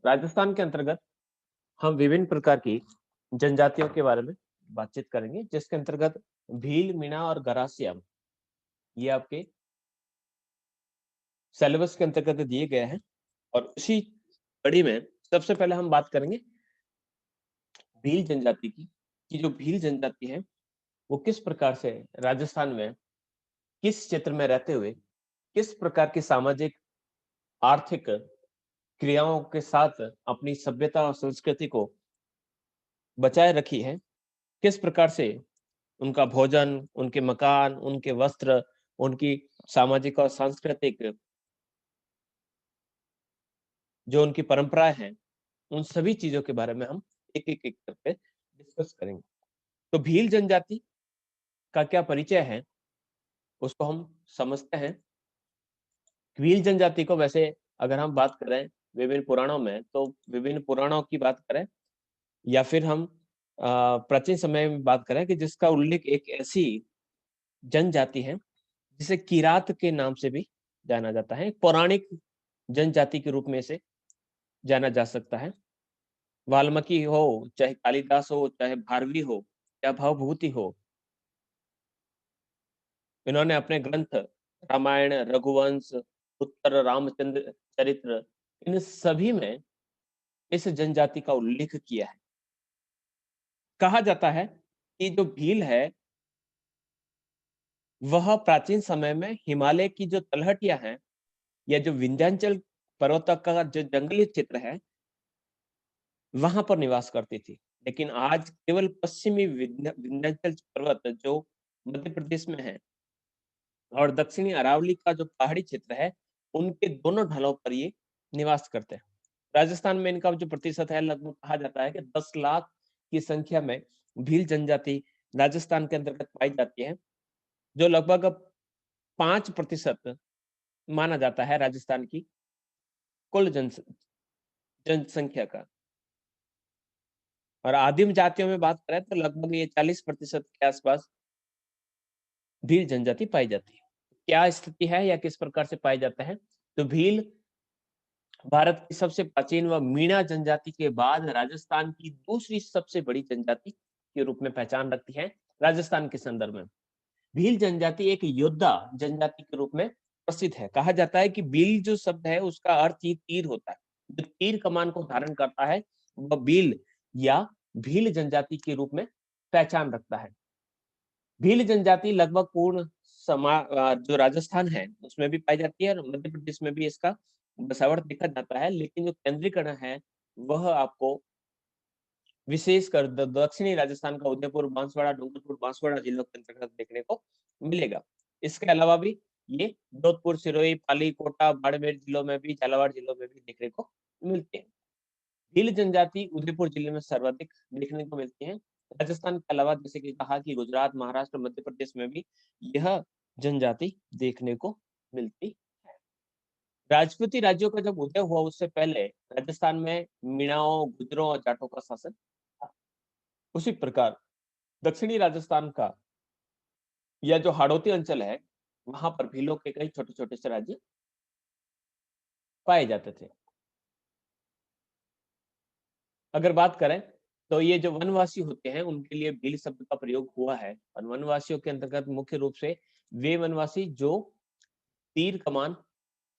राजस्थान के अंतर्गत हम विभिन्न प्रकार की जनजातियों के बारे में बातचीत करेंगे, जिसके अंतर्गत भील, मीणा और गरासिया ये आपके सिलेबस के अंतर्गत दिए गए हैं। और उसी कड़ी में सबसे पहले हम बात करेंगे भील जनजाति की, कि जो भील जनजाति है वो किस प्रकार से राजस्थान में किस क्षेत्र में रहते हुए किस प्रकार की सामाजिक आर्थिक क्रियाओं के साथ अपनी सभ्यता और संस्कृति को बचाए रखी है, किस प्रकार से उनका भोजन, उनके मकान, उनके वस्त्र, उनकी सामाजिक और सांस्कृतिक जो उनकी परंपराएं हैं, उन सभी चीजों के बारे में हम एक करके डिस्कस करेंगे। तो भील जनजाति का क्या परिचय है, उसको हम समझते हैं। भील जनजाति को वैसे अगर हम बात करें विभिन्न पुराणों में, तो विभिन्न पुराणों की बात करें या फिर हम प्राचीन समय में बात करें कि जिसका उल्लेख एक ऐसी जनजाति है जिसे किरात के नाम से भी जाना जाता है। पौराणिक जनजाति के रूप में इसे जाना जा सकता है। वाल्मीकि हो, चाहे कालिदास हो, चाहे भारवी हो या भवभूति हो, इन्होंने अपने ग्रंथ रामायण, रघुवंश, उत्तर रामचंद्र चरित्र, इन सभी में इस जनजाति का उल्लेख किया है। कहा जाता है कि जो भील है वह प्राचीन समय में हिमालय की जो तलहटियां हैं या जो विंध्याचल पर्वत का जो जंगली क्षेत्र है वहां पर निवास करती थी। लेकिन आज केवल पश्चिमी विंध्याचल पर्वत जो मध्य प्रदेश में है और दक्षिणी अरावली का जो पहाड़ी क्षेत्र है, उनके दोनों ढलों पर ये निवास करते हैं। राजस्थान में इनका जो प्रतिशत है, लगभग कहा जाता है कि 10 लाख की संख्या में भील जनजाति राजस्थान के अंतर्गत पाई जाती है, जो लगभग 5% माना जाता है राजस्थान की कुल जनसंख्या का। और आदिम जातियों में बात करें तो लगभग ये 40% के आसपास भील जनजाति पाई जाती है। क्या स्थिति है या किस प्रकार से पाए जाते हैं? तो भील भारत की सबसे प्राचीन व मीणा जनजाति के बाद राजस्थान की दूसरी सबसे बड़ी जनजाति के रूप में पहचान रखती है राजस्थान के संदर्भ में। भील जनजाति एक योद्धा जनजाति के रूप में प्रसिद्ध है। कहा जाता है कि भील जो शब्द है उसका अर्थ ही तीर होता है। जो तीर कमान को धारण करता है वह भील या भील जनजाति के रूप में पहचान रखता है। भील जनजाति लगभग पूर्ण जो राजस्थान है उसमें भी पाई जाती है और मध्य प्रदेश में भी इसका बसावट देखा जाता है, लेकिन जो केंद्रीकरण है वह आपको विशेषकर दक्षिणी राजस्थान का उदयपुर, बांसवाड़ा, डूंगरपुर, बांसवाड़ा जिलों के अंतर्गत देखने को मिलेगा। इसके अलावा भी ये जोधपुर, सिरोही, पाली, कोटा, बाड़मेर जिलों में भी, झालावाड़ जिलों में भी देखने को मिलते हैं। भील जनजाति उदयपुर जिले में सर्वाधिक देखने को मिलती है। राजस्थान के अलावा जैसे कि कहा कि गुजरात, महाराष्ट्र, मध्य प्रदेश में भी यह जनजाति देखने को मिलती है। राजपूती राज्यों का जब उदय हुआ उससे पहले राजस्थान में मीणाओं, गुजरों और जाटों का शासन था। उसी प्रकार दक्षिणी राजस्थान का या जो हाड़ौती अंचल है वहां पर भीलों के कई छोटे छोटे से राज्य पाए जाते थे। अगर बात करें तो ये जो वनवासी होते हैं उनके लिए भील शब्द का प्रयोग हुआ है। और वनवासियों के अंतर्गत मुख्य रूप से वे वनवासी जो तीर कमान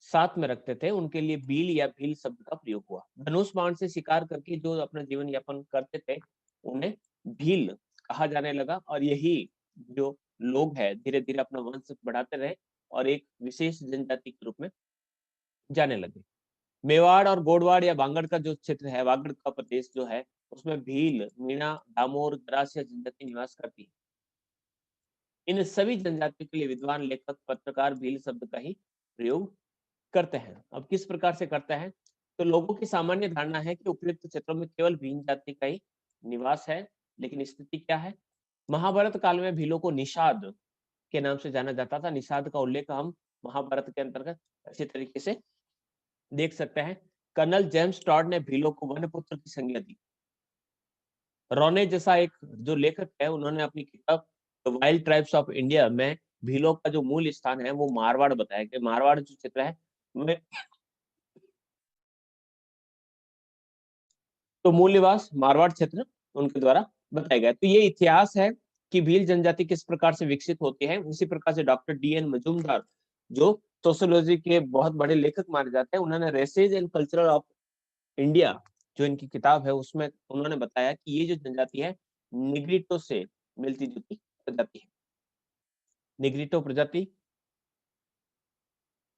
साथ में रखते थे उनके लिए बील या भील शब्द का प्रयोग हुआ। धनुष बाण से शिकार करके जो अपना जीवन यापन करते थे उन्हें भील कहा जाने लगा। और यही जो लोग हैं धीरे धीरे अपना वंश बढ़ाते रहे और एक विशेष जनजाति के रूप में जाने लगे। मेवाड़ और गोडवाड़ या बांगड़ का जो क्षेत्र है, वागड़ का प्रदेश जो है, उसमें भील, मीणा, दामोर, गरासिया जनजाति निवास करती है। इन सभी जनजातियों के लिए विद्वान, लेखक, पत्रकार भील शब्द का ही प्रयोग करते हैं। अब किस प्रकार से करते हैं? तो लोगों की सामान्य धारणा है कि उपयुक्त क्षेत्रों में केवल भील जाति का ही निवास है, लेकिन स्थिति क्या है? महाभारत काल में भीलों को निषाद के नाम से जाना जाता था। निषाद का उल्लेख हम महाभारत के अंतर्गत अच्छे तरीके से देख सकते हैं। कर्नल जेम्स टॉड ने भीलों को वनपुत्र की संज्ञा दी। रोने जैसा एक जो लेखक है उन्होंने अपनी किताब the wild tribes of India में भीलों का जो मूल स्थान है वो मारवाड़ बताया कि मारवाड़ जो क्षेत्र है में तो मूल निवास मारवाड़ क्षेत्र उनके द्वारा बताया गया। तो ये इतिहास है कि भील जनजाति किस प्रकार से विकसित होती है। उसी प्रकार से डॉक्टर डी.एन. मजूमदार, जो सोशियोलॉजी के बहुत बड़े लेखक माने जाते हैं, उन्होंने races and culture of India जो इनकी किताब है उसमें उन्होंने बताया कि ये जो जनजाति है निग्रिटो से मिलती जुलती प्रजाति है, निग्रिटो प्रजाति।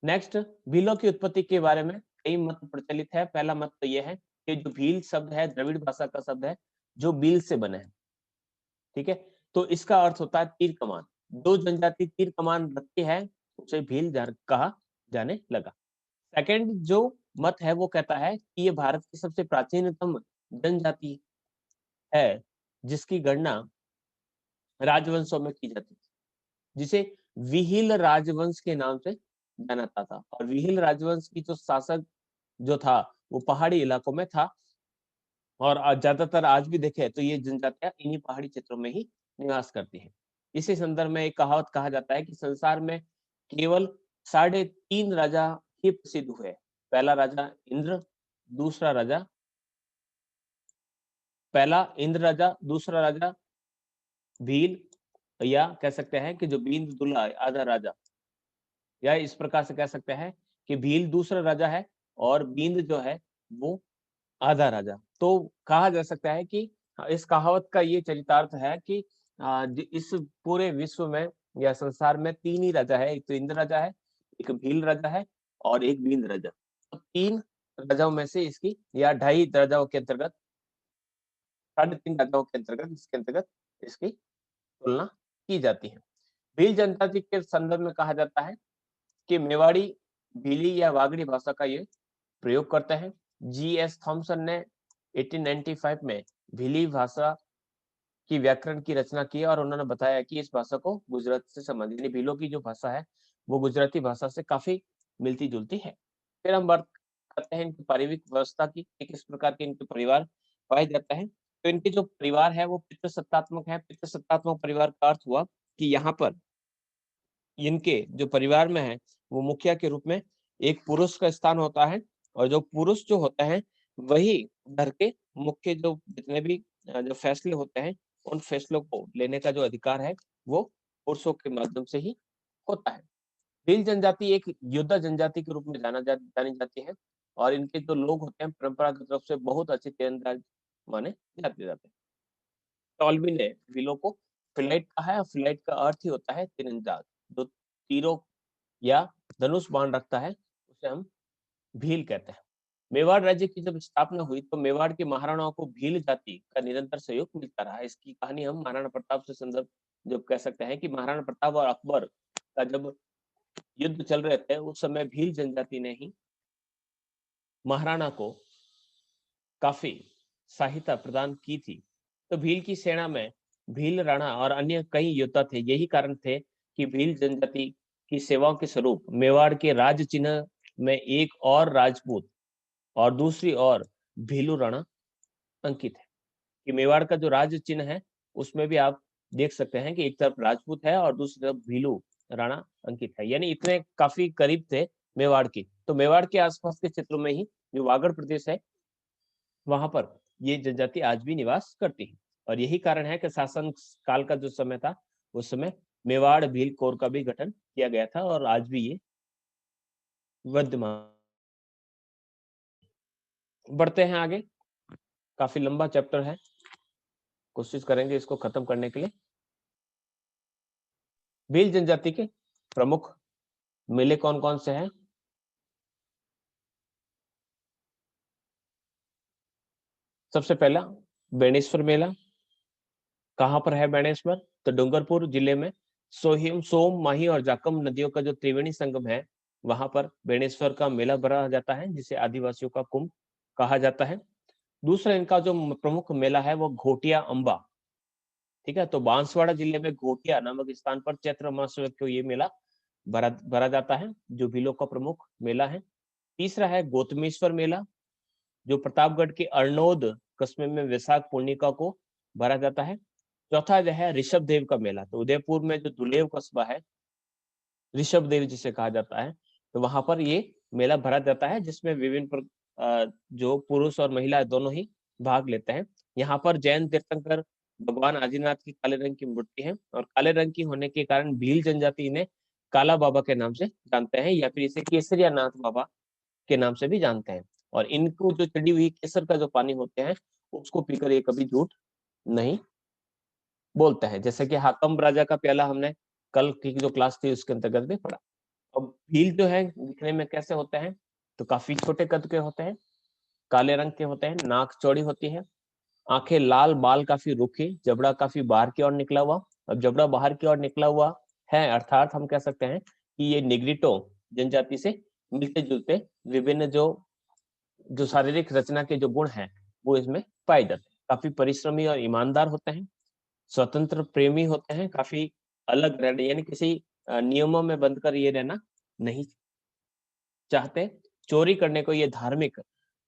नेक्स्ट, भीलों की उत्पत्ति के बारे में कई मत प्रचलित है। पहला मत तो यह है कि जो भील शब्द है द्रविड़ भाषा का शब्द है जो बील से बने है, ठीक है। तो इसका अर्थ होता है तीर कमान। जो जनजाति तीर कमान रखती है उसे भील कहा जाने लगा। सेकंड जो मत है वो कहता है कि ये भारत की सबसे प्राचीनतम जनजाति है जिसकी गणना राजवंशों में की जाती थी, जिसे विहिल राजवंश के नाम से जाना जाता था। और विहिल राजवंश की जो शासक जो था वो पहाड़ी इलाकों में था, और ज्यादातर आज भी देखे तो ये जनजातियां इन्हीं पहाड़ी क्षेत्रों में ही निवास करती हैं। इसी संदर्भ में एक कहावत कहा जाता है कि संसार में केवल 3.5 राजा ही प्रसिद्ध हुए। पहला राजा इंद्र, दूसरा राजा पहला इंद्र राजा, दूसरा राजा भील, या कह सकते हैं कि जो बींद दुल्ला आधा राजा, या इस प्रकार से कह सकते हैं कि भील दूसरा राजा है और बींद जो है वो आधा राजा। तो कहा जा सकता है कि इस कहावत का ये चरितार्थ है कि इस पूरे विश्व में या संसार में 3 ही राजा है, एक तो इंद्र राजा है, एक भील राजा है और एक बींद राजा। तो 3 राजाओं में से इसकी या 2.5 राजाओं के अंतर्गत, 3.5 राजाओं के अंतर्गत इसके अंतर्गत इसकी तुलना की जाती है। भील जनजाति के संदर्भ में कहा जाता है कि मेवाड़ी, भीली या वागड़ी भाषा का ये प्रयोग करते हैं। जी.एस. थॉमसन ने 1895 में भीली भाषा की व्याकरण की रचना की और उन्होंने बताया कि इस भाषा को गुजरात से संबंधित, यानी भीलों की जो भाषा है वो गुजराती भाषा से काफी मिलती जुलती है। फिर हम बात करते हैं इनकी पारिवारिक व्यवस्था की, किस प्रकार के इनके परिवार पाए जाते हैं। तो इनके जो परिवार है वो पितृसत्तात्मक है। पितृसत्तात्मक परिवार का अर्थ हुआ कि यहाँ पर इनके जो परिवार में है वो मुखिया के रूप में एक पुरुष का स्थान होता है, और जो पुरुष जो होता है वही घर के मुख्य जो जितने भी जो फैसले होते हैं उन फैसलों को लेने का जो अधिकार है वो पुरुषों के माध्यम से ही होता है। भील जनजाति एक योद्धा जनजाति के रूप में जानी जाती है, और इनके जो लोग होते हैं परंपरागत रूप से बहुत अच्छे तीरंदाज माने जाते हैं। टॉलबी ने भीलों को फ्लाइट कहा है, और फ्लाइट का अर्थ ही होता है तीरंदाज। जो तीरों या धनुष बाण रखता है उसे हम भील कहते हैं। मेवाड़ राज्य की जब स्थापना हुई तो मेवाड़ के महाराणाओं को भील जाति का निरंतर सहयोग मिलता रहा। इसकी कहानी हम महाराणा प्रताप से संदर्भ जो कह सकते हैं कि महाराणा प्रताप और अकबर का जब युद्ध चल रहे थे उस समय भील जनजाति ने ही महाराणा को काफी सहायता प्रदान की थी। तो भील की सेना में भील राणा और अन्य कई योद्धा थे। यही कारण थे कि भील जनजाति की सेवाओं के स्वरूप मेवाड़ के राज चिन्ह में एक और राजपूत और दूसरी ओर भीलू राणा अंकित है। कि मेवाड़ का जो राज चिन्ह है उसमें भी आप देख सकते हैं कि एक तरफ राजपूत है और दूसरी तरफ भीलू राणा अंकित है, यानी इतने काफी करीब थे मेवाड़ की। तो मेवाड़ के आसपास के क्षेत्रों में ही जो वागड़ प्रदेश है वहां पर ये जनजाति आज भी निवास करती है। और यही कारण है कि शासन काल का जो समय था उस समय मेवाड़ भील कोर का भी गठन किया गया था, और आज भी ये विद्यमान। बढ़ते हैं आगे, काफी लंबा चैप्टर है, कोशिश करेंगे इसको खत्म करने के लिए। भील जनजाति के प्रमुख मेले कौन कौन से हैं? सबसे पहला बेणेश्वर मेला। कहां पर है बेणेश्वर? तो डूंगरपुर जिले में सोहिम, सोम, माही और जाकम नदियों का जो त्रिवेणी संगम है वहां पर बेणेश्वर का मेला भरा जाता है, जिसे आदिवासियों का कुंभ कहा जाता है। दूसरा इनका जो प्रमुख मेला है वो घोटिया अंबा, ठीक है। तो बांसवाड़ा जिले में घोटिया नामक स्थान पर चैत्र मास को ये मेला भरा जाता है, जो भीलों का प्रमुख मेला है। तीसरा है गौतमेश्वर मेला, जो प्रतापगढ़ के अर्नोद कस्बे में वैशाख पूर्णिमा को भरा जाता है। चौथा जो है ऋषभ देव का मेला, तो उदयपुर में जो दुलेव कस्बा है, ऋषभ देव जिसे कहा जाता है, तो वहां पर ये मेला भरा जाता है, जिसमें विभिन्न जो पुरुष और महिला दोनों ही भाग लेते हैं। यहाँ पर जैन तीर्थंकर भगवान आदिनाथ की काले रंग की मूर्ति है और काले रंग की होने के कारण भील जनजाति इन्हें काला बाबा के नाम से जानते हैं या फिर इसे केसरिया नाथ बाबा के नाम से भी जानते हैं। और इनको जो चढ़ी हुई केसर का जो पानी होते हैं उसको पीकर ये कभी झूठ नहीं बोलते हैं। जैसे कि हाकम राजा का प्याला हमने कल की जो क्लास थी उसके अंतर्गत भी पढ़ा। अब भील जो है दिखने में कैसे होते हैं, तो काफी छोटे कद के होते हैं, काले रंग के होते हैं, नाक चौड़ी होती है, आंखें लाल, बाल काफी रुखे, जबड़ा काफी बाहर की ओर निकला हुआ। अब जबड़ा बाहर की ओर निकला हुआ है अर्थात हम कह सकते हैं कि ये निग्रिटो जनजाति से मिलते जुलते विभिन्न जो जो शारीरिक रचना के जो गुण हैं वो इसमें पाए जाते हैं। काफी परिश्रमी और ईमानदार होते हैं, स्वतंत्र प्रेमी होते हैं, काफी अलग रहने यानी किसी नियमों में बंधकर ये रहना नहीं चाहते। चोरी करने को ये धार्मिक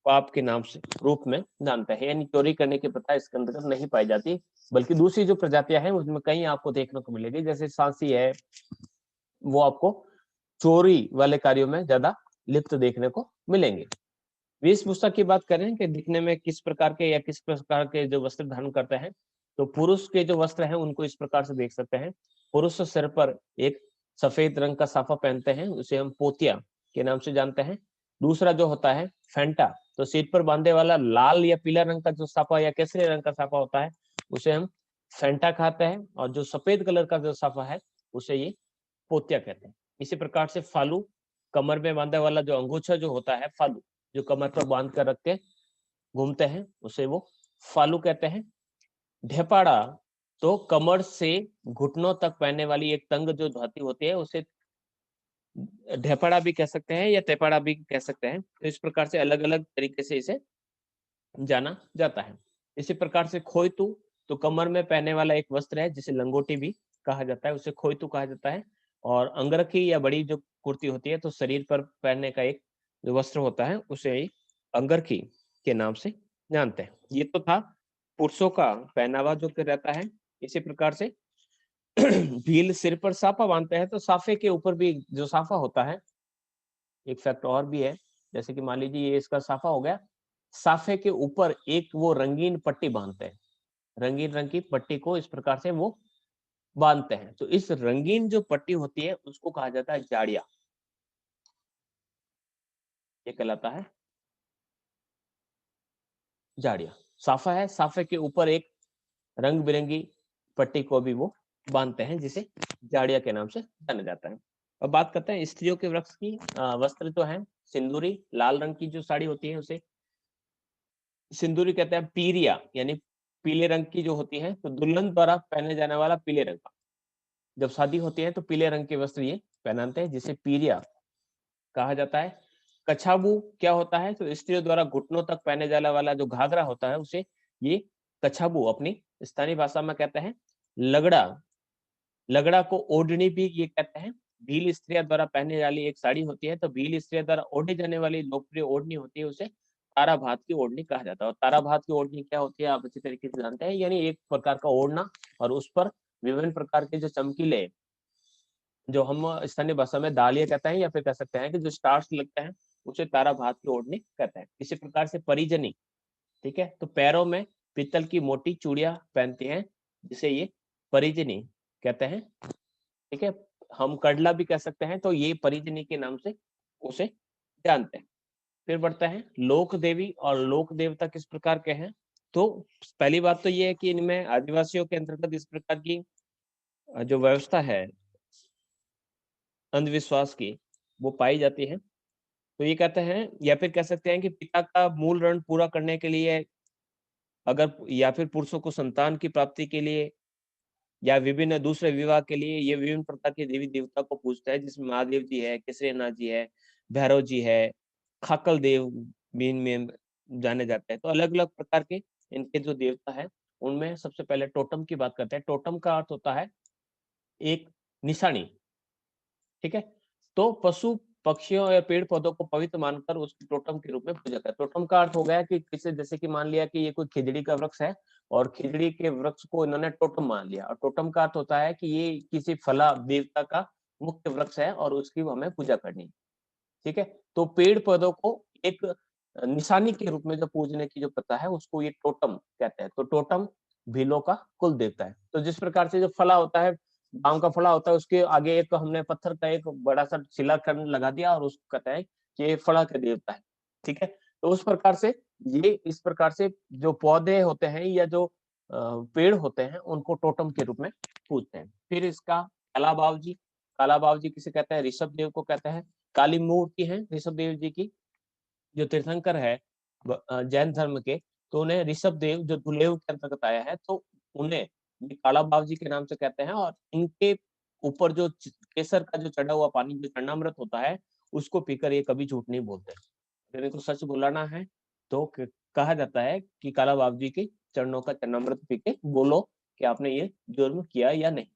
पाप के नाम से रूप में जानते हैं, यानी चोरी करने की प्रथा इसके अंतर्गत नहीं पाई जाती। बल्कि दूसरी जो प्रजातियां हैं उसमें कहीं आपको देखने को मिलेगी, जैसे सांसी है, वो आपको चोरी वाले कार्यों में ज्यादा लिप्त देखने को मिलेंगे। वेशभूषा की बात करें कि दिखने में किस प्रकार के या किस प्रकार के जो वस्त्र धारण करते हैं, तो पुरुष के जो वस्त्र हैं उनको इस प्रकार से देख सकते हैं। पुरुष सिर पर एक सफेद रंग का साफा पहनते हैं, उसे हम पोतिया के नाम से जानते हैं। दूसरा जो होता है फेंटा, तो सिर पर बांधे वाला लाल या पीला रंग का जो साफा या केसरी रंग का साफा होता है उसे हम फेंटा कहते हैं, और जो सफेद कलर का जो साफा है उसे ये पोतिया कहते हैं। इसी प्रकार से फालू, कमर में बांधे वाला जो अंगूछा जो होता है फालू, जो कमर पर बांध कर रख के घूमते हैं उसे वो फालू कहते हैं। ढेपाड़ा, तो कमर से घुटनों तक पहनने वाली एक तंग जो धोती होती है उसे ढेपाड़ा भी कह सकते हैं या तेपाड़ा भी कह सकते हैं। तो इस प्रकार से अलग अलग तरीके से इसे जाना जाता है। इसी प्रकार से खोइतू, तो कमर में पहनने वाला एक वस्त्र है जिसे लंगोटी भी कहा जाता है, उसे खोइतू कहा जाता है। और अंगरखी या बड़ी जो कुर्ती होती है तो शरीर पर पहनने का एक जो वस्त्र होता है उसे अंगरखी के नाम से जानते हैं। ये तो था पुरुषों का पहनावा जो कि रहता है। इसी प्रकार से भील सिर पर साफा बांधते हैं, तो साफे के ऊपर भी जो साफा होता है, एक फैक्ट और भी है, जैसे कि मान लीजिए ये इसका साफा हो गया, साफे के ऊपर एक वो रंगीन पट्टी बांधते हैं, रंगीन रंग की पट्टी को इस प्रकार से वो बांधते हैं। तो इस रंगीन जो पट्टी होती है उसको कहा जाता है जाड़िया, ये कहलाता है जाड़िया। साफा है, साफे के ऊपर एक रंग बिरंगी पट्टी को भी वो बांधते हैं जिसे जाड़िया के नाम से जाना जाता है। अब बात करते हैं स्त्रियों के वस्त्र की। वस्त्र जो है सिंदूरी लाल रंग की जो साड़ी होती है उसे सिंदूरी कहते हैं। पीरिया यानी पीले रंग की जो होती है, तो दुल्हन द्वारा पहने जाने वाला पीले रंग का, जब शादी होती है तो पीले रंग के वस्त्र ये पहनाते हैं जिसे पीरिया कहा जाता है। कछाबू क्या होता है, तो स्त्रियों द्वारा घुटनों तक पहने जाने वाला जो घाघरा होता है उसे ये कछाबू अपनी स्थानीय भाषा में कहते हैं। लगड़ा, लगड़ा को ओढ़नी भी ये कहते हैं। भील स्त्रियों द्वारा पहने वाली एक साड़ी होती है, तो भील स्त्रियों द्वारा ओढ़ी जाने वाली लोकप्रिय ओढ़नी होती है उसे तारा भात की ओढ़नी कहा जाता है। और तारा भात की ओढ़नी क्या होती है आप अच्छी तरीके से जानते हैं, यानी एक प्रकार का ओढ़ना और उस पर विभिन्न प्रकार के जो चमकीले, जो हम स्थानीय भाषा में दालिया कहते हैं या फिर कह सकते हैं कि जो स्टार्स लगते हैं उसे तारा भात की ओढ़नी कहते हैं। इसी प्रकार से परिजनी, ठीक है, तो पैरों में पीतल की मोटी चूड़ियां पहनती हैं जिसे ये परिजनी कहते हैं। ठीक है, हम कडला भी कह सकते हैं, तो ये परिजनी के नाम से उसे जानते हैं। फिर बढ़ते हैं लोक देवी और लोक देवता किस प्रकार के हैं। तो पहली बात तो ये है कि इनमें आदिवासियों के अंतर्गत इस प्रकार की जो व्यवस्था है अंधविश्वास की वो पाई जाती है। तो ये कहते हैं या फिर कह सकते हैं कि पिता का मूल ऋण पूरा करने के लिए, अगर या फिर पुरुषों को संतान की प्राप्ति के लिए या विभिन्न दूसरे विवाह के लिए ये विभिन्न प्रकार के देवी देवता को पूजता है, जिसमें महादेव जी है, केसरीनाथ जी है, भैरव जी है, खाकल देव भी इनमें जाने जाते हैं। तो अलग अलग प्रकार के इनके जो देवता है उनमें सबसे पहले टोटम की बात करते हैं। टोटम का अर्थ होता है एक निशानी, ठीक है, तो पशु पक्षियों या पेड़ पौधों को पवित्र मानकर उसकी टोटम के रूप में पूजा करते हैं। टोटम का अर्थ हो गया कि किसी, जैसे कि मान लिया कि ये कोई खिजड़ी का वृक्ष है और खिजड़ी के वृक्ष को इन्होंने टोटम मान लिया, और टोटम का अर्थ होता है कि ये किसी फला देवता का मुख्य वृक्ष है और उसकी हमें पूजा करनी है। ठीक है, तो पेड़ पौधों को एक निशानी के रूप में जो पूजने की जो प्रथा है उसको ये टोटम कहते हैं। तो टोटम भीलों का कुल देवता है। तो जिस प्रकार से जो फला होता है, गांव का फला होता है, उसके आगे एक हमने पत्थर का एक बड़ा सा शिलाखंड लगा दिया और उसको कहते हैं कि ये फला का देवता है। ठीक है, तो उस प्रकार से ये इस प्रकार से जो पौधे होते हैं या जो पेड़ होते हैं उनको टोटम के रूप में पूजते हैं। फिर इसका काला बावजी किसे कहते हैं? ऋषभ देव को कहते हैं। काली मूर्ति है ऋषभ देव जी की, जो तीर्थंकर है जैन धर्म के, तो उन्हें ऋषभ देव जो दुलेव के अंतर्गत आया है, तो उन्हें ये काला बाव जी के नाम से कहते हैं। और इनके ऊपर जो केसर का जो चढ़ा हुआ पानी, जो चरणामृत होता है, उसको पीकर ये कभी झूठ नहीं बोलते। अगर इनको सच बुलाना है तो कहा जाता है कि काला बाव जी के चरणों का चरणामृत पी के बोलो कि आपने ये जुर्म किया या नहीं।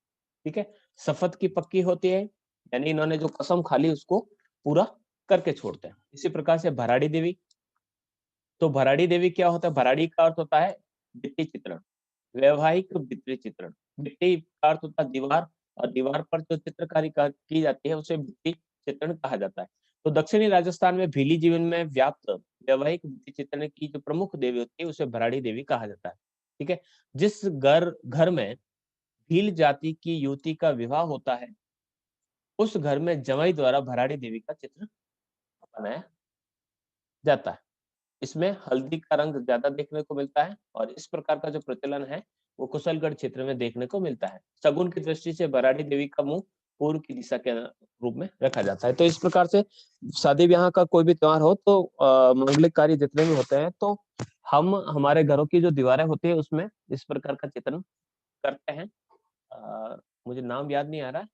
ठीक है, शपथ की पक्की होती है, यानी इन्होंने जो कसम खा ली उसको पूरा करके छोड़ते हैं। इसी प्रकार से भराड़ी देवी, तो भराड़ी देवी क्या होता है? भराड़ी का अर्थ होता है भित्ति चित्रण, वैवाहिक भित्ति चित्रण। भित्ति का अर्थ होता है दीवार, और दीवार पर जो चित्रकारी की जाती है उसे भित्ति चित्रण कहा जाता है। तो दक्षिणी राजस्थान में भीली जीवन में व्याप्त वैवाहिक भित्ति चित्रण की जो प्रमुख देवी होती है उसे भराड़ी देवी कहा जाता है। ठीक है, जिस घर में भील जाति की युवती का विवाह होता है, उस घर में जमाई द्वारा भराड़ी देवी का चित्र बनाया जाता है। इसमें हल्दी का रंग ज्यादा देखने को मिलता है, और इस प्रकार का जो प्रचलन है वो कुशलगढ़ क्षेत्र में देखने को मिलता है। शगुन की दृष्टि से भराड़ी देवी का मुंह पूर्व की दिशा के रूप में रखा जाता है। तो इस प्रकार से शादी ब्याह का कोई भी त्योहार हो तो मांगलिक कार्य जितने भी होते हैं, तो हम हमारे घरों की जो दीवारें होती है उसमें इस प्रकार का चित्रण करते हैं। मुझे नाम याद नहीं आ रहा है,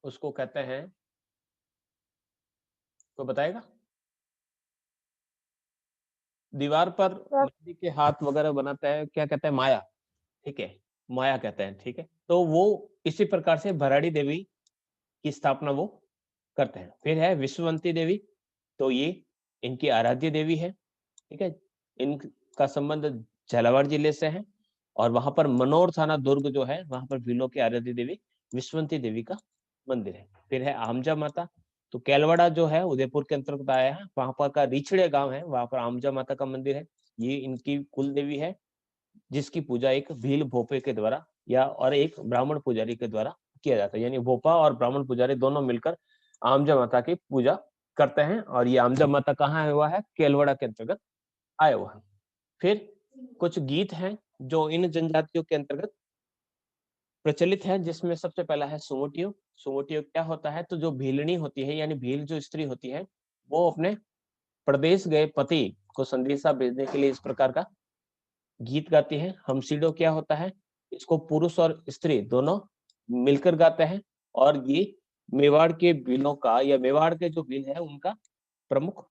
उसको कहते हैं, तो बताएगा? दीवार पर लकड़ी के हाथ वगैरह बनाता है, क्या कहते हैं? माया। ठीक है, माया कहते हैं। ठीक है, तो वो इसी प्रकार से भराड़ी देवी की स्थापना वो करते हैं। फिर है विश्ववंती देवी, तो ये इनकी आराध्य देवी है। ठीक है, इनका संबंध झालावाड़ जिले से है, और वहां पर मनोर थाना दुर्ग जो है वहां पर भीलों की आराध्य देवी विश्ववंती देवी का मंदिर है। फिर है आमजा माता, तो केलवाड़ा जो है उदयपुर के अंतर्गत आया है, वहां पर का रिछड़े गांव है, वहां पर आमजा माता का मंदिर है। ये इनकी कुल देवी है, जिसकी पूजा एक भील भोपे के द्वारा या और एक ब्राह्मण पुजारी के द्वारा किया जाता है। यानी भोपा और ब्राह्मण पुजारी दोनों मिलकर आमजा माता की पूजा करते हैं, और ये आमजा माता कहाँ आया हुआ है? केलवाड़ा के अंतर्गत आया हुआ है। फिर कुछ गीत हैं जो इन जनजातियों के अंतर्गत प्रचलित है, जिसमें सबसे पहला है सुमोटियो। सुमोटियो क्या होता है? तो जो भीलनी होती है, यानी भील जो स्त्री होती है, वो अपने प्रदेश गए पति को संदेशा भेजने के लिए इस प्रकार का गीत गाती है। हमसीडो क्या होता है? इसको पुरुष और स्त्री दोनों मिलकर गाते हैं, और ये मेवाड़ के भीलों का या मेवाड़ के जो भील है उनका प्रमुख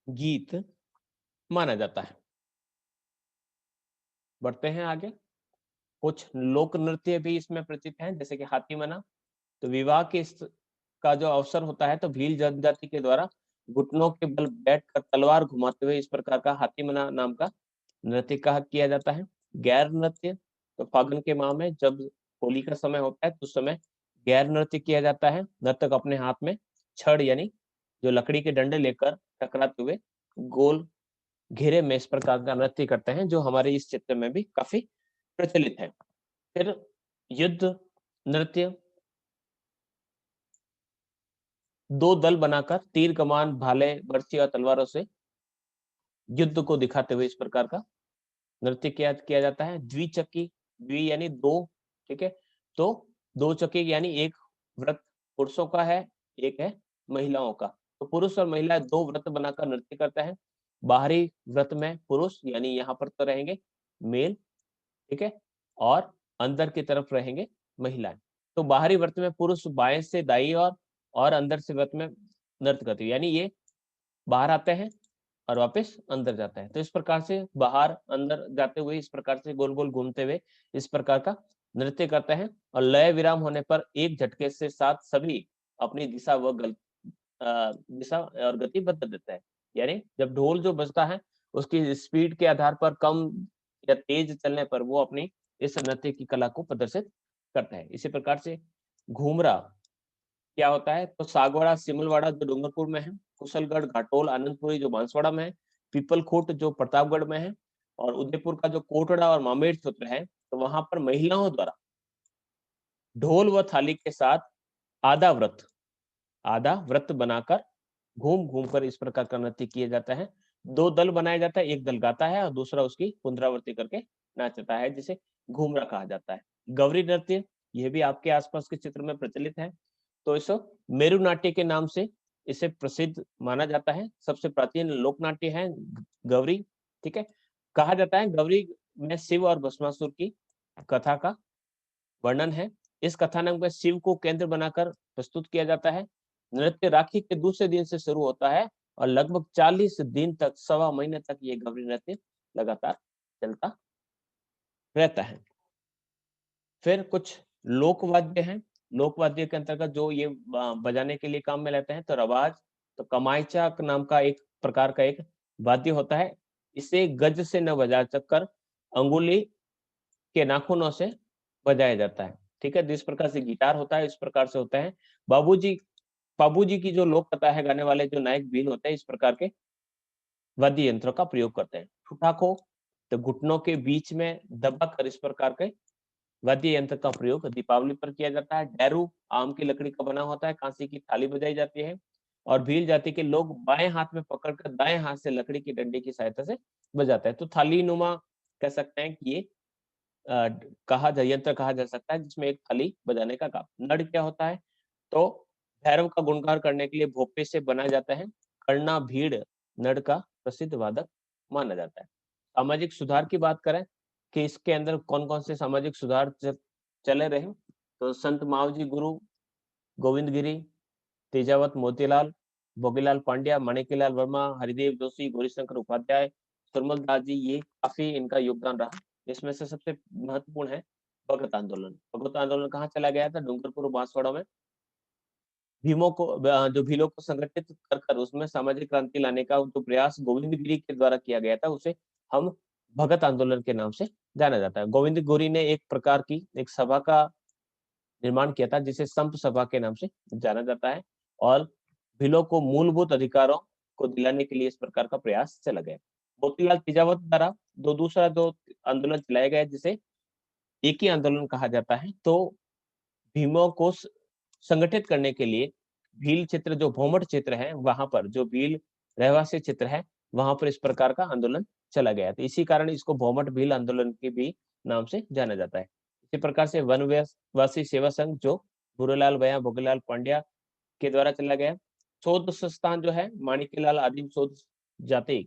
गीत माना जाता है। बढ़ते हैं आगे। कुछ लोक नृत्य भी इसमें प्रचलित हैं, जैसे कि हाथी मना। तो विवाह के का जो अवसर होता है, तो भील जनजाति के द्वारा घुटनों के बल बैठकर तलवार घुमाते हुए इस प्रकार का हाथी मना नाम का नृत्य का किया जाता है। गैर नृत्य, तो फागुन के माह में जब होली का समय होता है तो उस समय गैर नृत्य किया जाता है। नर्तक अपने हाथ में छड़ यानी जो लकड़ी के डंडे लेकर टकराते हुए गोल घेरे में इस प्रकार का नृत्य करते हैं, जो हमारे इस क्षेत्र में भी काफी प्रचलित है। फिर युद्ध नृत्य, दो दल बनाकर तीर कमान भाले बर्छी और तलवारों से युद्ध को दिखाते हुए इस प्रकार का नृत्य किया जाता है। द्विचक्की, द्वि यानी दो, ठीक है, तो दो चक्की यानी एक व्रत पुरुषों का है, एक है महिलाओं का। तो पुरुष और महिला दो व्रत बनाकर नृत्य करता है। बाहरी व्रत में पुरुष यानी यहाँ पर तो रहेंगे मेल, ठीक है, और अंदर की तरफ रहेंगे महिलाएं। तो बाहरी व्रत में पुरुष बाएं से दाई और अंदर से व्रत में नृत्य करते हैं, यानी ये बाहर आते हैं और वापस अंदर जाता है। तो इस प्रकार से बाहर अंदर जाते हुए इस प्रकार से गोल गोल घूमते हुए इस प्रकार का नृत्य करते हैं, और लय विराम होने पर एक झटके से साथ सभी अपनी दिशा और गति बदल देता है। यानी जब ढोल जो बजता है उसकी स्पीड के आधार पर कम या तेज चलने पर वो अपनी इस नृत्य की कला को प्रदर्शित करता है। इसी प्रकार से घूमरा क्या होता है? तो सागवाड़ा सिमलवाड़ा जो डूंगरपुर में है, कुशलगढ़, घाटोल, आनंदपुरी जो बांसवाड़ा में है, पीपलखूट जो प्रतापगढ़ में है, और उदयपुर का जो कोटड़ा और मामेर क्षेत्र है, तो वहां पर महिलाओं द्वारा ढोल व थाली के साथ आधा व्रत आधा व्रत बनाकर घूम घूम कर इस प्रकार का नृत्य किया जाता है। 2 दल बनाया जाता है, एक दल गाता है और दूसरा उसकी पुनरावृत्ति करके नाचता है, जिसे घूमरा कहा जाता है। गौरी नृत्य, यह भी आपके आसपास के क्षेत्र में प्रचलित है। तो इसे मेरु नाट्य के नाम से इसे प्रसिद्ध माना जाता है। सबसे प्राचीन लोक नाट्य है गौरी, ठीक है। कहा जाता है गौरी में शिव और भस्मासुर की कथा का वर्णन है। इस कथानक में शिव को केंद्र बनाकर प्रस्तुत किया जाता है। नृत्य राखी के दूसरे दिन से शुरू होता है और लगभग 40 दिन तक, सवा महीने तक ये गौरी नृत्य लगातार चलता रहता है। फिर कुछ लोक वाद्य हैं। लोक वाद्य के अंतर्गत जो ये बजाने के लिए काम में लेते हैं, तो रवाज, तो कमाइचा नाम का एक प्रकार का एक वाद्य होता है। इसे गज से न बजा कर अंगुली के नाखूनों से बजाया जाता है, ठीक है। जिस प्रकार से गिटार होता है, इस प्रकार से होता है। बाबूजी बाबूजी की जो लोक कथा है, गाने वाले जो नायक बीन होते हैं, इस प्रकार के वाद्य यंत्रों का प्रयोग करते हैं। ठुठा को तो घुटनों के बीच में दबाकर इस प्रकार के वाद्य यंत्र का प्रयोग दीपावली पर किया जाता है। डैरू आम की लकड़ी का बना होता है, कांसी की थाली बजाई जाती है और भील जाति के लोग बाएं हाथ में पकड़कर दाएं हाथ से लकड़ी की डंडी की सहायता से बजाते हैं। तो थाली नुमा कह सकते हैं कि ये यंत्र कहा जा सकता है, जिसमें एक थाली बजाने का काम। नड़ क्या होता है, तो भैरव का गुणगान करने के लिए भोपे से बनाया जाता है। कर्णा भीड़ नड़ का प्रसिद्ध वादक माना जाता है। सामाजिक सुधार की बात करें कि इसके अंदर कौन-कौन से सामाजिक सुधार चले रहे, तो संत मावजी गुरु गोविंद गिरी, तेजावत मोतीलाल, भोगीलाल पांड्या, माणिक्यलाल वर्मा, हरिदेव जोशी, गौरीशंकर उपाध्याय, सुरमल दास जी, ये काफी इनका योगदान रहा। इसमें से सबसे महत्वपूर्ण है भगत आंदोलन। भगत आंदोलन कहाँ चला गया था? डूंगरपुर बांसवाड़ा में भीमों को जो भीलों को संगठित कर उसमें सामाजिक क्रांति लाने का जो प्रयास गोविंद गिरी के द्वारा किया गया था, उसे हम भगत आंदोलन के नाम से जाना जाता है। गोविंद गिरी ने एक प्रकार की एक सभा का निर्माण किया था, जिसे संप सभा के नाम से जाना जाता है, और भीलों को मूलभूत अधिकारों को दिलाने के लिए इस प्रकार का प्रयास चला गया। मोतीलाल तेजावत द्वारा दूसरा जो आंदोलन चलाया गया, जिसे एक ही आंदोलन कहा जाता है, तो भीमों को संगठित करने के लिए भील क्षेत्र जो भोमट क्षेत्र है, वहां पर जो भील रहवासी क्षेत्र है, वहां पर इस प्रकार का आंदोलन चला गया था। इसी कारण इसको भोमट भील आंदोलन के भी नाम से जाना जाता है। इसी प्रकार से वनवासी सेवा संघ जो भूरेलाल भैया भोगीलाल पांड्या के द्वारा चला गया। शोध संस्थान जो है माणिक्यलाल आदिम शोध जाति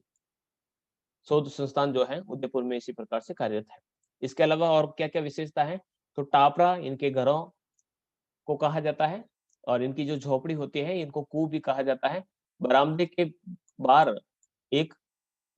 शोध संस्थान जो है उदयपुर में इसी प्रकार से कार्यरत है। इसके अलावा और क्या-क्या विशेषता है, तो टापरा इनके घरों को कहा जाता है, और इनकी जो झोपड़ी होती है, इनको कूप भी कहा जाता है। बरामदे के बाहर एक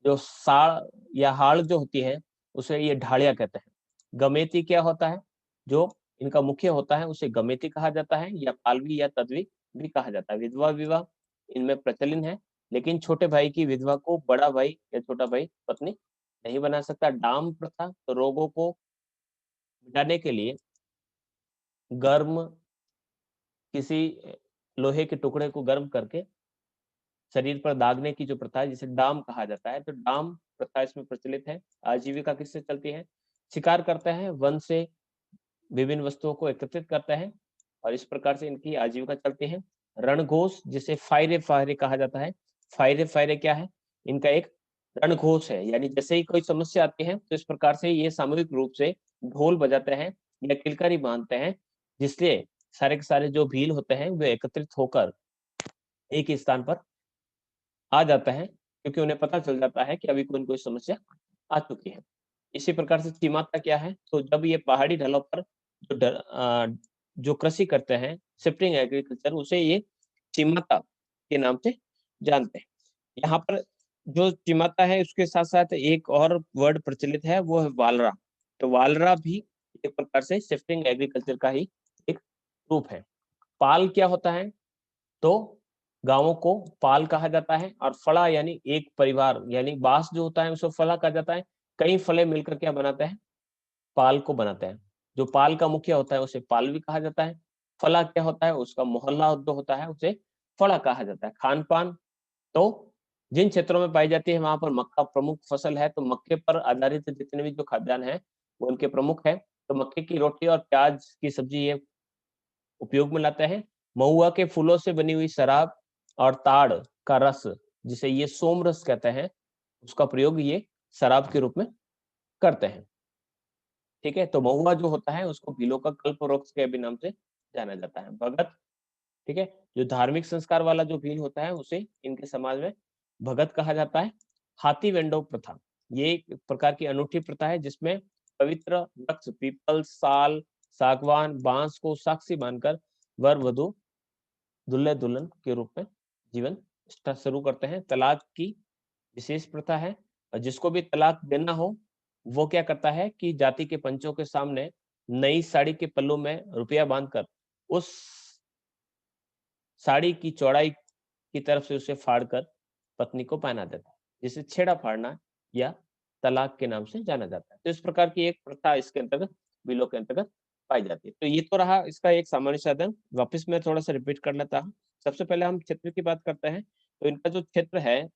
जो साड़ या हाड़ जो होती है, उसे ये ढालिया कहते हैं। गमेती क्या होता है, जो इनका मुख्य होता है, उसे गमेती कहा जाता है, या पालवी या तदवी भी कहा जाता है। विधवा विवाह इनमें प्रचलन है, लेकिन छोटे भाई की विधवा को बड़ा भाई या छोटा भाई पत्नी नहीं बना सकता। डाम प्रथा, तो रोगों को मिटाने के लिए गर्म किसी लोहे के टुकड़े को गर्म करके शरीर पर दागने की जो प्रथा है, जिसे डाम कहा जाता है, तो डाम प्रथा इसमें प्रचलित है। आजीविका किससे चलती है? शिकार करते हैं, वन से विभिन्न वस्तुओं को एकत्रित करते हैं, और इस प्रकार से इनकी आजीविका चलती है। रणघोष, जिसे फायरे फायरे कहा जाता है। फायरे फायरे क्या है? इनका एक रणघोष है, यानी जैसे ही कोई समस्या आती है, तो इस प्रकार से ये सामूहिक रूप से ढोल बजाते हैं या किलकारी बांधते हैं, जिससे सारे के सारे जो भील होते हैं, वे एकत्रित होकर एक ही स्थान पर आ जाता है, क्योंकि उन्हें पता चल जाता है कि अभी कोई न कोई समस्या आ चुकी है। इसी प्रकार से चिमाता क्या है? तो जब ये पहाड़ी ढलान पर जो कृषि करते हैं, शिफ्टिंग एग्रीकल्चर, उसे ये चिमाता के नाम से जानते हैं। यहाँ पर जो चिमाता है, उसके साथ-साथ एक और वर्ड प्रचलित है, वो है वालरा। तो वालरा भी एक प्रकार से शिफ्टिंग एग्रीकल्चर का ही एक रूप है। पाल क्या होता है? तो गाँवों को पाल कहा जाता है, और फड़ा यानी एक परिवार, यानी बाँस जो होता है उसे फला कहा जाता है। कई फले मिलकर क्या बनाते हैं? पाल को बनाते हैं। जो पाल का मुखिया होता है उसे पाल भी कहा जाता है। फला क्या होता है? उसका मोहल्ला जो होता है उसे फड़ा कहा जाता है। खान-पान तो जिन क्षेत्रों में पाई जाती है वहां पर मक्का प्रमुख फसल है, तो मक्के पर आधारित जितने भी जो खाद्यान्न है वो उनके प्रमुख है। तो मक्के की रोटी और प्याज की सब्जी ये उपयोग में लाते हैं। महुआ के फूलों से बनी हुई शराब और ताड़ का रस, जिसे ये सोम रस कहते हैं, उसका प्रयोग ये शराब के रूप में करते हैं। ठीक है, तो महुआ जो होता है उसको भीलों का कल्प वृक्ष के भी नाम से जाना जाता है। भगत, ठीक है, जो धार्मिक संस्कार वाला जो भील होता है उसे इनके समाज में भगत कहा जाता है। हाथी वेंडो प्रथा, ये एक प्रकार की अनूठी प्रथा है जिसमें पवित्र वृक्ष पीपल, साल, सागवान, बांस को साक्षी मानकर वर वधु दुल्हे दुल्हन के रूप में जीवन शुरू करते हैं। तलाक की विशेष प्रथा है, और जिसको भी तलाक देना हो वो क्या करता है कि जाति के पंचों के सामने नई साड़ी के पल्लू में रुपया बांधकर उस साड़ी की चौड़ाई की तरफ से उसे फाड़कर पत्नी को पहना देता है, जिसे छेड़ा फाड़ना या तलाक के नाम से जाना जाता है। तो इस प्रकार की एक प्रथा इसके अंतर्गत, बिलों के अंतर्गत पाई जाती है। तो ये तो रहा इसका एक सामान्य साधन। वापस मैं थोड़ा सा रिपीट कर लेता हूँ। सबसे पहले हम क्षेत्र की बात करते हैं, तो इनका जो क्षेत्र है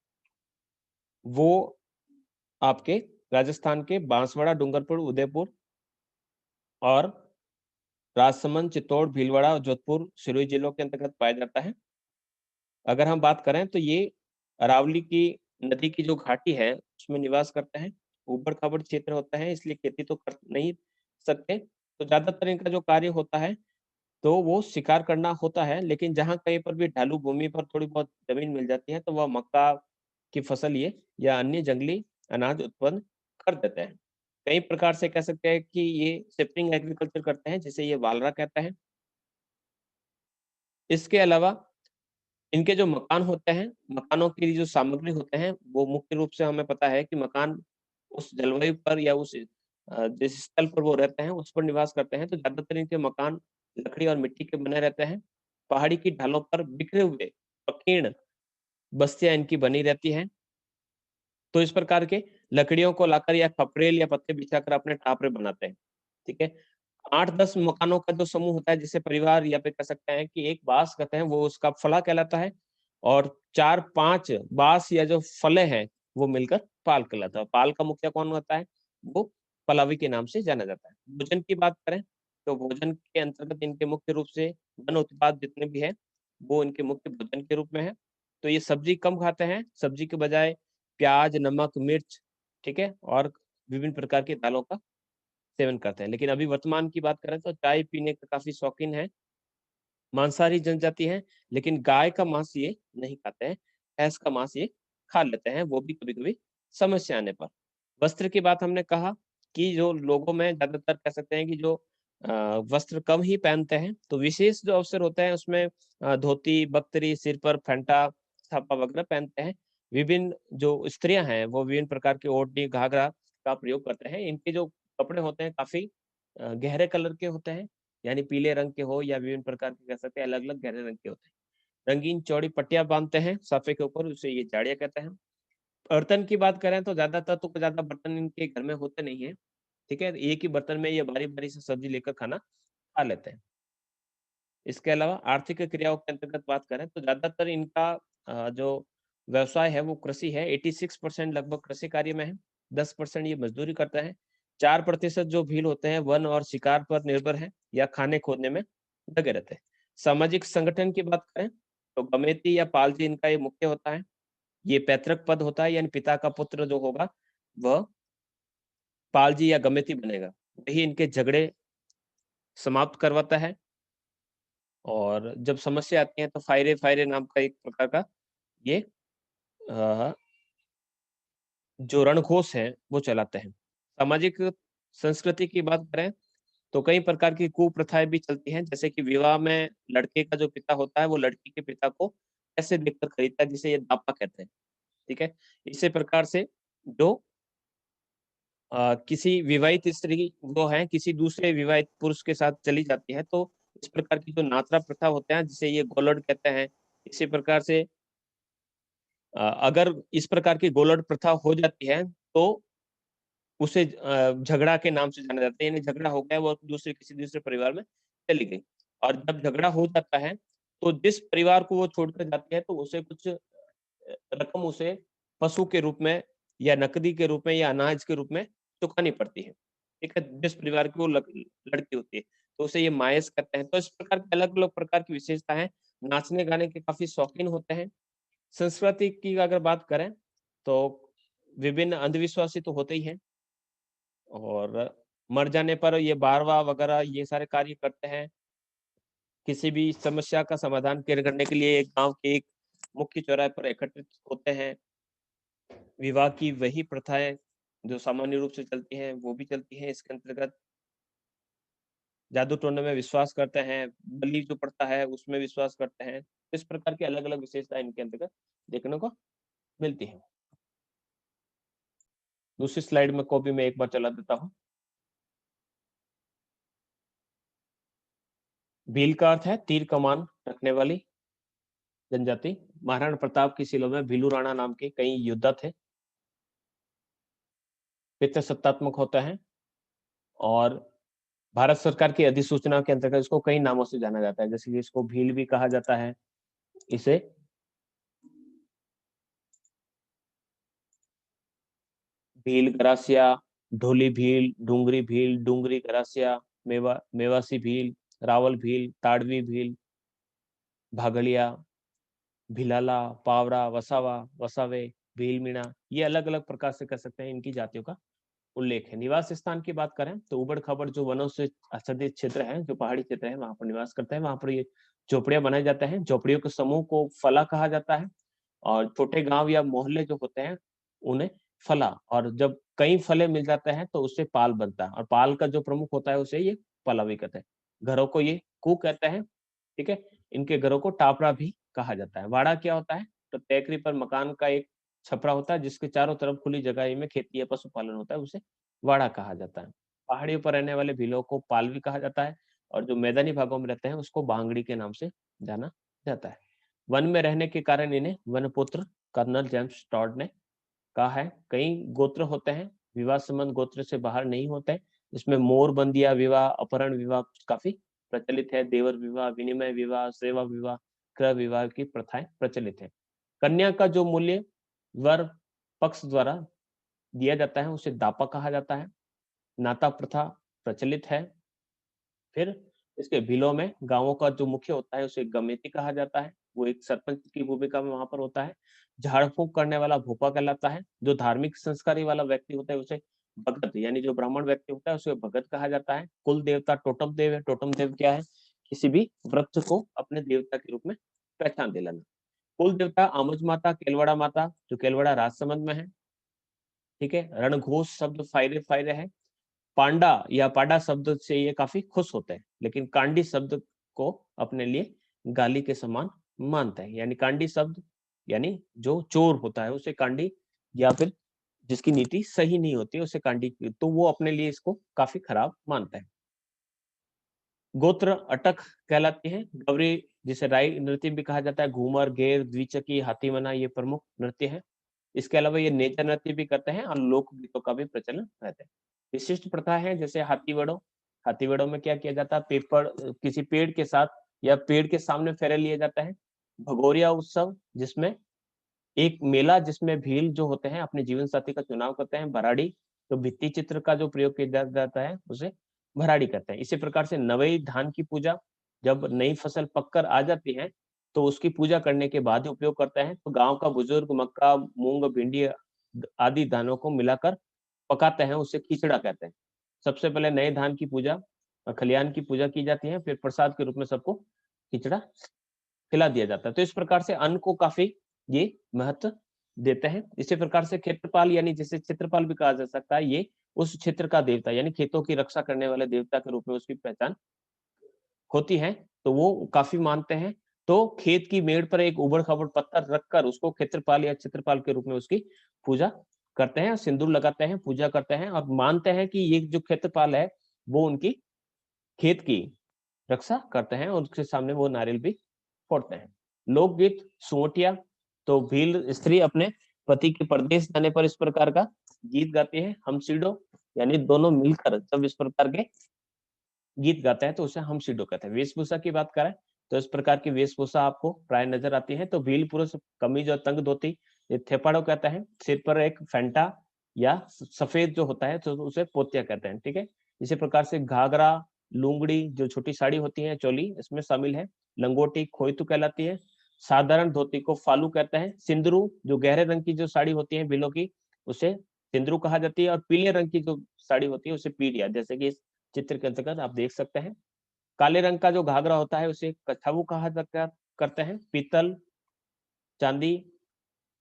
वो आपके राजस्थान के बांसवाड़ा, डूंगरपुर, उदयपुर और राजसमंद, चित्तौड़, भीलवाड़ा और जोधपुर, सिरोही जिलों के अंतर्गत पाया जाता है। अगर हम बात करें तो ये अरावली की नदी की जो घाटी है उसमें निवास करते हैं। ऊबड़-खाबड़ क्षेत्र होता है इसलिए खेती तो कर नहीं सकते, तो ज्यादातर इनका जो कार्य होता है तो वो शिकार करना होता है, लेकिन जहाँ कहीं पर भी ढालू भूमि पर थोड़ी बहुत जमीन मिल जाती है तो वह मक्का की फसल ये या अन्य जंगली अनाज उत्पन्न कर देते हैं। कई प्रकार से कह सकते हैं कि ये शिफ्टिंग एग्रीकल्चर करते हैं, जिसे ये वालरा कहता है। इसके अलावा इनके जो मकान होते हैं, मकानों की जो सामग्री होते हैं, वो मुख्य रूप से हमें पता है कि मकान उस जलवायु पर या उस जिस स्थल पर वो रहते हैं, उस पर निवास करते हैं, तो ज़्यादातर इनके मकान लकड़ी और मिट्टी के बने रहते हैं। पहाड़ी की ढालों पर बिखरे हुए संकीर्ण बस्तियाँ इनकी बनी रहती हैं। तो इस प्रकार के लकड़ियों को लाकर या खपरेल या पत्ते बिछाकर अपने टापरे बनाते हैं, ठीक है? 8-10 मकानों का जो समूह होता है जिसे परिवार या फिर कह सकते हैं कि एक बाँस कहते हैं, वो उसका फला कहलाता है और 4-5 बाँस या जो फले हैं, वो मिलकर पाल कहलाता है। पाल का मुखिया कौन होता है? वो पलावी के नाम से जाना जाता है। भोजन की बात करें, तो भोजन के अंतर्गत इनके मुख्य रूप से वन उत्पाद जितने भी हैं, वो इनके मुख्य भोजन के रूप में है। तो ये सब्ज़ी कम खाते हैं, सब्ज़ी के बजाय प्याज़, नमक, मिर्च, ठीक है? और विभिन्न प्रकार की दालों का सेवन करते हैं। लेकिन अभी वर्तमान की बात करें तो चाय पीने के काफ़ी शौकीन हैं, मांसाहारी जनजाति हैं, लेकिन गाय का मांस ये नहीं खाते हैं, भैंस का मांस ये खा लेते हैं, वो भी कभी-कभी समस्या आने पर। वस्त्र की बात हमने कहा कि जो लोगों में ज़्यादातर कह सकते हैं कि जो अ, वस्त्र कम ही पहनते हैं, तो विशेष जो अवसर होता है उसमें धोती, बख्तरी, सिर पर फेंटा, छापा वगैरह पहनते हैं। विभिन्न जो स्त्रियाँ हैं, वो विभिन्न प्रकार की ओढ़नी, घाघरा का प्रयोग करते हैं। इनके जो कपड़े होते हैं काफ़ी गहरे कलर के होते हैं, यानी पीले रंग के हो या विभिन्न प्रकार के कह सकते हैं अलग-अलग गहरे रंग के होते हैं। रंगीन चौड़ी पट्टियाँ बाँधते हैं साफे के ऊपर, उसे ये जाड़िया कहते हैं। बर्तन की बात करें तो ज़्यादातर तो ज़्यादा बर्तन इनके घर में होते नहीं हैं, ठीक है? एक ही बर्तन में ये बारी-बारी से सब्ज़ी लेकर खाना खा लेते हैं। इसके अलावा आर्थिक क्रियाओं के अंतर्गत बात करें तो ज़्यादातर इनका जो व्यवसाय है वो कृषि है, 86% लगभग कृषि कार्य में है, 10% ये मज़दूरी करते हैं, 4% जो भील होते हैं वन और शिकार पर निर्भर हैं या खाने खोजने में लगे रहते हैं। सामाजिक संगठन की बात करें तो गमेती या पालजी इनका ये मुख्य होता है। ये पैतृक पद होता है यानी पिता का पुत्र जो होगा वह पालजी या गमेती बनेगा। वही इनके झगड़े समाप्त करवाता है और जब समस्या आती है तो फायरे-फायरे नाम का एक प्रकार का ये अ, जो रणघोष है वो चलाते हैं। सामाजिक संस्कृति की बात करें तो कई प्रकार की कुप्रथाएँ भी चलती हैं, जैसे कि विवाह में लड़के का जो पिता होता है वो लड़की के पिता को ऐसे देखकर खरीदता है जिसे ये दापा कहते हैं, ठीक है? इसी प्रकार से जो किसी विवाहित स्त्री वो है किसी दूसरे विवाहित पुरुष के साथ चली जाती है तो इस प्रकार की जो नातरा प्रथा होते हैं जिसे ये गोलड कहते हैं। इसी प्रकार से अगर इस प्रकार की गोलड प्रथा हो जाती है तो उसे झगड़ा के नाम से जाना जाता है, यानी झगड़ा हो गया वो किसी दूसरे परिवार में चली गई। और जब झगड़ा हो जाता है तो जिस परिवार को वो छोड़कर जाती है तो उसे कुछ रकम उसे पशु के रूप में या नकदी के रूप में या अनाज के रूप में चुकानी पड़ती है। ठीक है? जिस परिवार की वो लड़की होती है, तो उसे ये मायस कहते हैं। तो इस प्रकार की अलग-अलग प्रकार की विशेषता है। नाचने-गाने के काफ़ी शौकीन होते हैं। संस्कृति की अगर बात करें, तो विभिन्न अंधविश्वासी तो होते ही हैं और मर जाने पर ये बारवा वगैरह ये सारे कार्य करते हैं। किसी भी समस्या का समाधान करने के लिए एक गाँव के एक मुख्य चौराहे पर एकत्रित होते हैं। विवाह की वही प्रथाएँ जो सामान्य रूप से चलती हैं, वो भी चलती हैं इसके अंतर्गत। जादू टोने में विश्वास करते हैं, बलि जो प्रथा है उसमें विश्वास करते हैं। इस प्रकार की अलग-अलग विशेषताएँ इनके अंतर्गत देखने को मिलती हैं। दूसरी स्लाइड में को भी मैं एक बार चला देता हूँ। भील का अर्थ है तीर कमान रखने वाली जनजाति। महाराणा प्रताप की शिलों में भीलू राणा नाम के कई योद्धा थे। पितृसत्तात्मक होता है और भारत सरकार की अधिसूचना के अंतर्गत इसको कई नामों से जाना जाता है, जैसे कि इसको भील भी कहा जाता है, इसे भील गरासिया, ढोली भील, डूंगरी भील, डूंगरी गरासिया, मेवासी भील, रावल भील, ताड़वी भील, भागलिया, भिलाला, पावरा, वसावा, वसावे, भील मीणा, ये अलग-अलग प्रकार से कह सकते हैं इनकी जातियों का उल्लेख है। निवास स्थान की बात करें तो ऊबड़-खाबड़ जो वनों से आच्छादित क्षेत्र है, जो पहाड़ी क्षेत्र है, वहाँ पर निवास करते हैं। वहाँ पर ये झोपड़ियाँ बनाए जाते हैं। झोपड़ियों के समूह को फला कहा जाता है और छोटे गाँव या मोहल्ले जो होते हैं, उन्हें फला और जब कई फले मिल जाते हैं, तो उससे पाल बनता है और पाल का जो प्रमुख होता है, उसे ये पला भी कहते हैं। घरों को ये कू कहते हैं, ठीक है? इनके घरों को टापरा भी कहा जाता है। वाड़ा क्या होता है? तो टेकरी पर मकान का एक छपरा होता है जिसके चारों तरफ खुली जगह में खेती या पशुपालन होता है, उसे वाड़ा कहा जाता है। पहाड़ियों पर रहने वाले भीलों को पाल भी कहा जाता है और जो मैदानी भागों में रहते हैं उसको बांगड़ी के नाम से जाना जाता है। वन में रहने के कारण इन्हें वनपुत्र कर्नल जेम्स टॉड ने कहा है। कई गोत्र होते हैं, विवाह संबंध गोत्र से बाहर नहीं होते हैं। इसमें मोरबंदिया विवाह, अपहरण विवाह काफ़ी प्रचलित है। देवर विवाह, विनिमय विवाह, सेवा विवाह, क्रय विवाह की प्रथाएँ प्रचलित हैं। कन्या का जो मूल्य वर पक्ष द्वारा दिया जाता है, उसे दापा कहा जाता है। नाता प्रथा प्रचलित है। फिर इसके भीलों में गाँवों का जो मुखिया होता है, उसे गमेती कहा जाता है। वो एक सरपंच की भूमिका में वहाँ पर होता है। झाड़-फूँक करने वाला भूपा कहलाता है। जो धार्मिक संस्कारी वाला व्यक्ति होता है, उसे भगत यानी जो ब्राह्मण व्यक्ति होता है, उसे भगत कहा जाता है। कुल देवता टोटम देव है। टोटम देव क्या है? किसी भी वृक्ष को अपने देवता के रूप में पहचान दिलाना। कुल देवता आमज माता, केलवड़ा माता, जो केलवड़ा राजसमंद में है, ठीक है? रणघोष शब्द फ़ायरे-फ़ायरे है। पांडा या पाडा शब्द से ये काफ़ी खुश होते हैं, लेकिन कांडी शब्द को अपने लिए गाली के समान मानते हैं। यानी कांडी शब्द यानी जो चोर होता है, उसे कांडी या फिर जिसकी नीति सही नहीं होती है, उसे कांडी तो वो अपने लिए इसको काफ़ी खराब मानते हैं। गोत्र अटक कहलाते हैं। गौरी जिसे राई नृत्य भी कहा जाता है, घूमर, गेर, द्विचकी, हाथीमना ये प्रमुख नृत्य हैं। इसके अलावा ये नेचा नृत्य भी करते हैं और लोक गीतों का भी प्रचलन रहता है। विशिष्ट प्रथा है जैसे हाथीवड़ो। हाथीवड़ो में क्या किया जाता है? किसी पेड़ के साथ या पेड़ के सामने फेरे लिया जाता है। भगोरिया उत्सव जिसमें एक मेला जिसमें भील जो होते हैं अपने जीवन साथी का चुनाव करते हैं। भराड़ी तो भित्ति चित्र का जो प्रयोग किया जाता है उसे भराड़ी कहते हैं। इसी प्रकार से नवई धान की पूजा जब नई फसल पककर आ जाती है तो उसकी पूजा करने के बाद ही उपयोग करते हैं। तो गाँव का बुजुर्ग मक्का, मूँग, भिंडी आदि दानों को मिलाकर पकाते हैं, उसे खिचड़ा कहते हैं। सबसे पहले नए धान की पूजा खलिहान की पूजा की जाती है, फिर प्रसाद के रूप में सबको खिचड़ा खिला दिया जाता है। तो इस प्रकार से अन्न को काफ़ी ये महत्व देते हैं। इसी प्रकार से क्षेत्रपाल यानी जिसे क्षेत्रपाल भी कहा जा सकता है, ये उस क्षेत्र का देवता यानी खेतों की रक्षा करने वाले देवता के रूप में उसकी पहचान होती है, तो वो काफ़ी मानते हैं। तो खेत की मेड़ पर एक ऊबड़-खाबड़ पत्थर रखकर उसको क्षेत्रपाल या चित्रपाल के रूप में उसकी पूजा करते हैं, सिंदूर लगाते हैं, पूजा करते हैं और मानते हैं कि ये जो क्षेत्रपाल है, वो उनकी खेत की रक्षा करते हैं और उसके सामने वो नारियल भी फोड़ते हैं। लोकगीत सुवोटिया तो भील स्त्री अपने पति के परदेश जाने पर इस प्रकार का गीत गाती है। हमसिडो यानी दोनों मिलकर जब इस प्रकार के गीत गाते हैं तो उसे हमसिडो कहते हैं। वेशभूषा की बात करें तो इस प्रकार की वेशभूषा आपको प्राय नजर आती है। तो भील पुरुष कमीज और तंग धोती, ये थेपाड़ो कहता है। सिर पर एक फेंटा या सफेद जो होता है तो उसे पोतिया कहते हैं, ठीक है। इसी प्रकार से घाघरा, लुंगड़ी जो छोटी साड़ी होती है, चोली इसमें शामिल है। लंगोटी खोइतू कहलाती है। साधारण धोती को फालू कहते हैं। सिंदरू जो गहरे रंग की जो साड़ी होती है भीलों की, उसे सिंदरू कहा जाती है। और पीले रंग की जो साड़ी होती है उसे पीढ़िया, जैसे कि इस चित्र के अंतर्गत आप देख सकते हैं। काले रंग का जो घाघरा होता है उसे कछावू कहा जाता करते हैं। पीतल, चांदी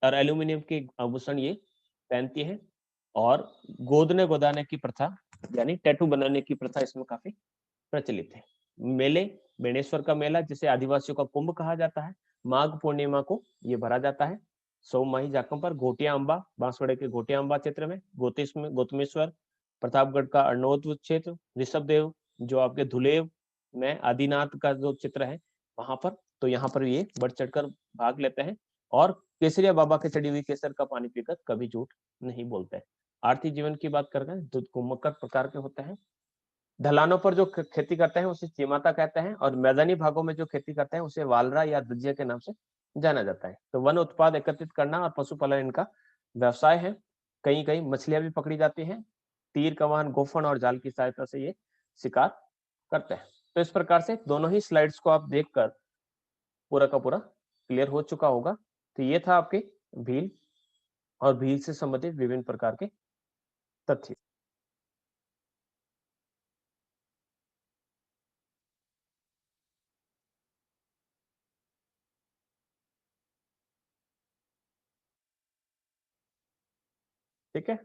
और एल्यूमिनियम के आभूषण ये पहनती है। और गोदने गोदाने की प्रथा यानी टैटू बनाने की प्रथा इसमें काफी प्रचलित है। मेले, बेणेश्वर का मेला जिसे आदिवासियों का कुंभ कहा जाता है, माघ पूर्णिमा को ये भरा जाता है। सोमवाही जाकम पर घोटिया अम्बा, बांसवाड़े के घोटिया अम्बा क्षेत्र में, गौतमेश्वर, प्रतापगढ़ का अर्नोद क्षेत्र, ऋषभदेव जो आपके धुलेव में आदिनाथ का जो चित्र है वहां पर, तो यहाँ पर ये बढ़ चढ़कर भाग लेते हैं। और केसरिया बाबा के चढ़ी हुई केसर का पानी पीकर कभी झूठ नहीं बोलते। आर्थिक जीवन की बात करते हैं, दूध कुम्भकर प्रकार के होते हैं। ढलानों पर जो खेती करते हैं उसे चिमाता कहते हैं। और मैदानी भागों में जो खेती करते हैं उसे वालरा या दजिया के नाम से जाना जाता है। तो वन उत्पाद एकत्रित करना और पशुपालन इनका व्यवसाय है। कहीं कहीं मछलियां भी पकड़ी जाती हैं। तीर कमान, गोफन और जाल की सहायता से ये शिकार करते हैं। तो इस प्रकार से दोनों ही स्लाइड्स को आप देखकर पूरा का पूरा क्लियर हो चुका होगा। तो ये था आपके भील और भील से संबंधित विभिन्न प्रकार के तथ्य। ठीक है।